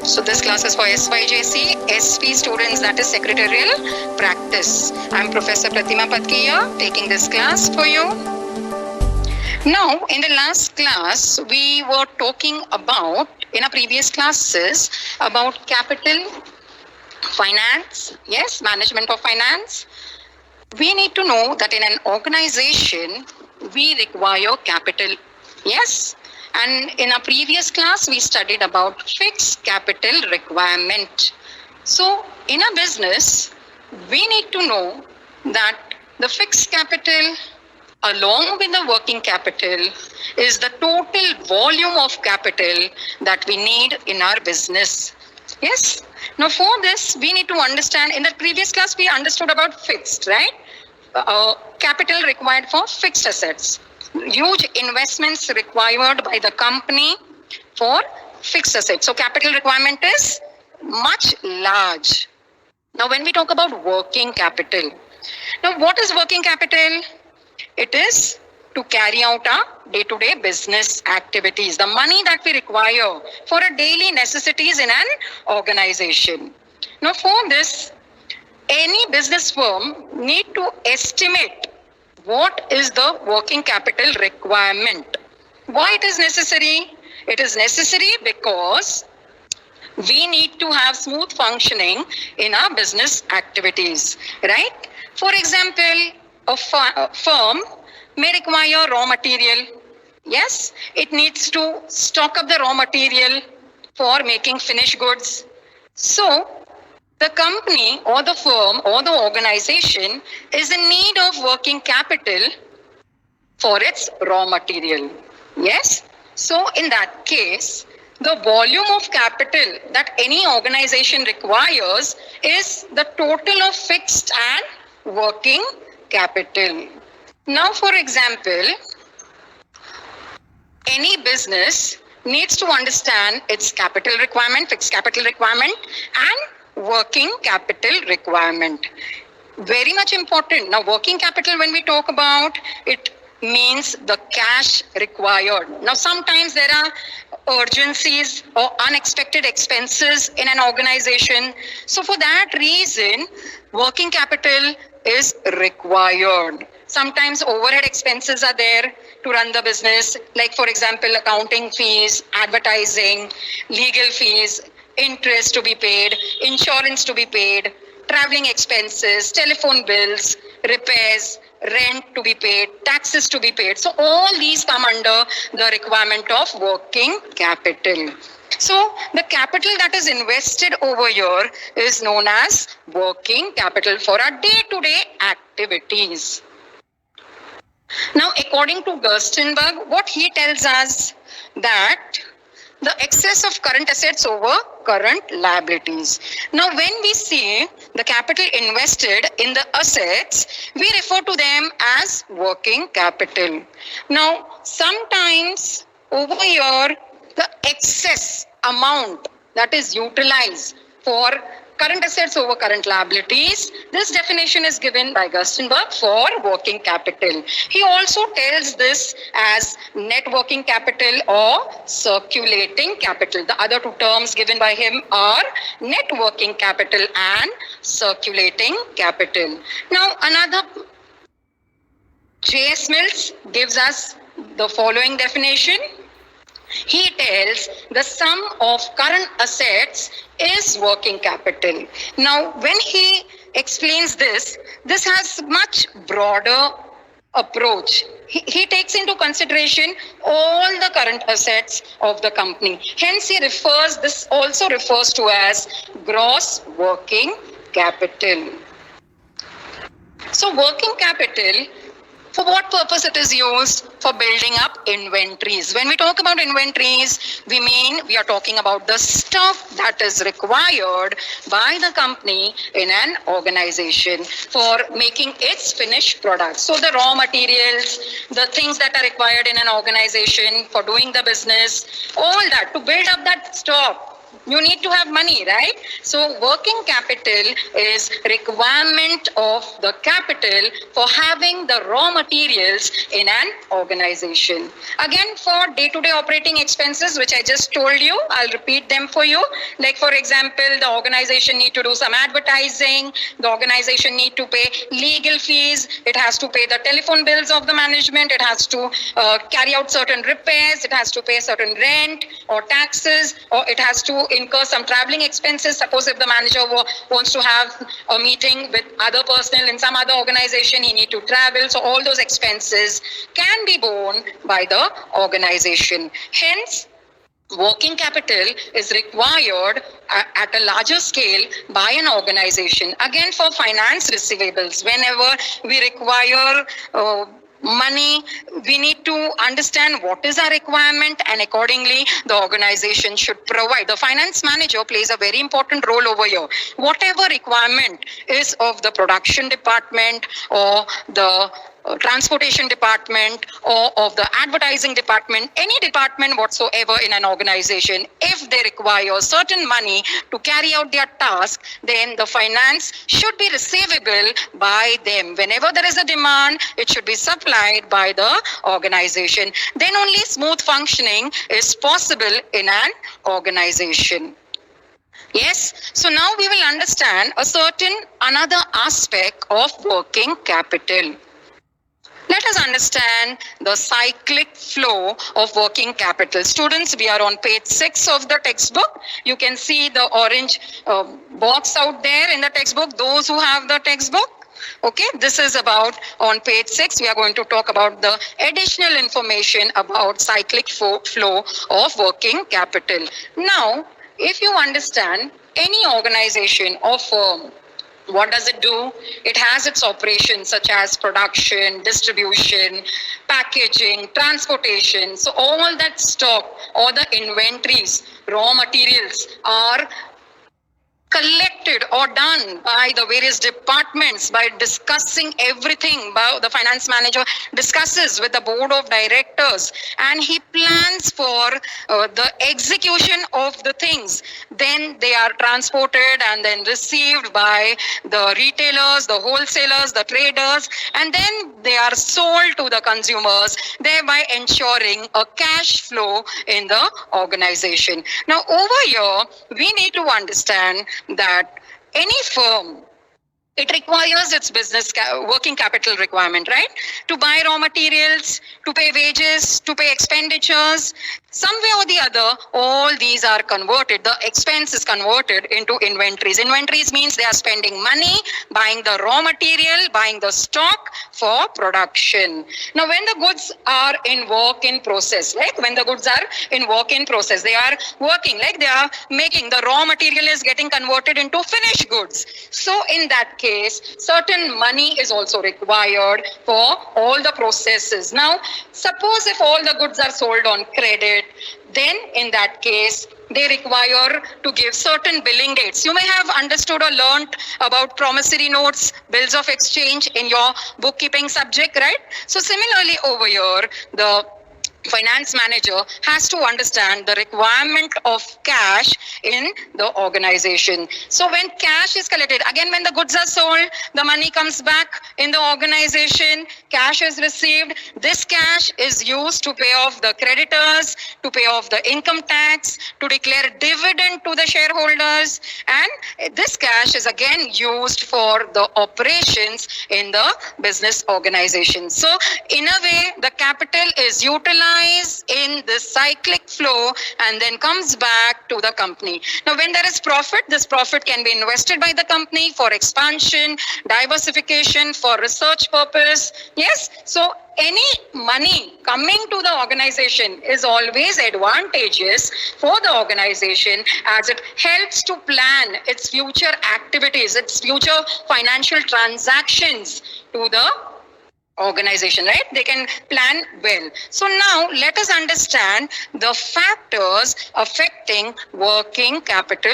So this class is for SYJC, SP students, that is secretarial practice. I'm Professor Pratima Patkiya taking this class for you. Now, in the last class, we were talking about, in our previous classes, about capital, finance, yes, management of finance. We need to know that in an organization, we require capital, yes. And in our previous class, we studied about fixed capital requirement. So in a business, we need to know that the fixed capital along with the working capital is the total volume of capital that we need in our business. Yes. Now for this, we need to understand, in the previous class, we understood about fixed, right? Capital required for fixed assets. Huge investments required by the company for fixed assets. So capital requirement is much large. Now when we talk about working capital, now what is working capital? It is to carry out our day-to-day business activities, the money that we require for our daily necessities in an organization. Now for this, any business firm need to estimate what is the working capital requirement. Why it is necessary? It is necessary because we need to have smooth functioning in our business activities, right? For example, a firm may require raw material. Yes, it needs to stock up the raw material for making finished goods. So, the company or the firm or the organization is in need of working capital for its raw material. Yes? So, in that case, the volume of capital that any organization requires is the total of fixed and working capital. Now, for example, any business needs to understand its capital requirement, fixed capital requirement, and working capital requirement. Very much important. Now, working capital, when we talk about, it means the cash required. Now, sometimes there are urgencies or unexpected expenses in an organization. So, for that reason, working capital is required. Sometimes overhead expenses are there to run the business, like, for example, accounting fees, advertising, legal fees, interest to be paid, insurance to be paid, traveling expenses, telephone bills, repairs, rent to be paid, taxes to be paid. So all these come under the requirement of working capital. So the capital that is invested over here is known as working capital for our day-to-day activities. Now, according to Gerstenberg, what he tells us that the excess of current assets over current liabilities. Now, when we see the capital invested in the assets, we refer to them as working capital. Now, sometimes over here, the excess amount that is utilized for current assets over current liabilities, this definition is given by Gerstenberg for working capital. He also tells this as net working capital or circulating capital. The other two terms given by him are net working capital and circulating capital. Now, another J.S. Mills gives us the following definition. He tells the sum of current assets is working capital. Now, when he explains this has much broader approach. He takes into consideration all the current assets of the company. Hence, this also refers to as gross working capital. So, working capital, for what purpose it is used? For building up inventories. When we talk about inventories, we mean we are talking about the stuff that is required by the company in an organization for making its finished products. So the raw materials, the things that are required in an organization for doing the business, all that, to build up that stock You need to have money, right? So working capital is requirement of the capital for having the raw materials in an organization. Again, for day-to-day operating expenses, which I just told you, I'll repeat them for you. Like for example, the organization need to do some advertising, the organization need to pay legal fees, it has to pay the telephone bills of the management, it has to carry out certain repairs, it has to pay certain rent or taxes, or it has to incur some traveling expenses. Suppose if the manager wants to have a meeting with other personnel in some other organization, he need to travel. So all those expenses can be borne by the organization. Hence, working capital is required at a larger scale by an organization. Again, for finance receivables, whenever we require money, we need to understand what is our requirement, and accordingly the organization should provide. The finance manager plays a very important role over here. Whatever requirement is of the production department or the transportation department or of the advertising department, any department whatsoever in an organization, if they require certain money to carry out their task, then the finance should be receivable by them. Whenever there is a demand, it should be supplied by the organization. Then only smooth functioning is possible in an organization. Yes, so now we will understand another aspect of working capital. Let us understand the cyclic flow of working capital. Students, we are on page 6 of the textbook. You can see the orange box out there in the textbook, those who have the textbook. Okay, this is about on page 6. We are going to talk about the additional information about cyclic flow of working capital. Now, if you understand any organization or firm, what does it do? It has its operations such as production, distribution, packaging, transportation. So all that stock, all the inventories, raw materials are collected or done by the various departments by discussing everything. The finance manager discusses with the board of directors and he plans for the execution of the things. Then they are transported and then received by the retailers, the wholesalers, the traders, and then they are sold to the consumers, thereby ensuring a cash flow in the organization. Now over here, we need to understand that any firm, it requires its business working capital requirement, right? To buy raw materials, to pay wages, to pay expenditures. Some way or the other, all these are converted. The expense is converted into inventories. Inventories means they are spending money, buying the raw material, buying the stock for production. Now, when the goods are in work in process, like when the goods are in work in process, they are working, like they are making, the raw material is getting converted into finished goods. So in that case, certain money is also required for all the processes. Now, suppose if all the goods are sold on credit, then in that case, they require to give certain billing dates. You may have understood or learned about promissory notes, bills of exchange in your bookkeeping subject, right? So similarly over here, the finance manager has to understand the requirement of cash in the organization. So when cash is collected, again when the goods are sold, the money comes back in the organization, cash is received. This cash is used to pay off the creditors, to pay off the income tax, to declare dividend to the shareholders, and this cash is again used for the operations in the business organization. So in a way, the capital is utilized in this cyclic flow and then comes back to the company. Now, when there is profit, this profit can be invested by the company for expansion, diversification, for research purpose. Yes, so any money coming to the organization is always advantageous for the organization as it helps to plan its future activities, its future financial transactions to the organization, right? They can plan well. So now let us understand the factors affecting working capital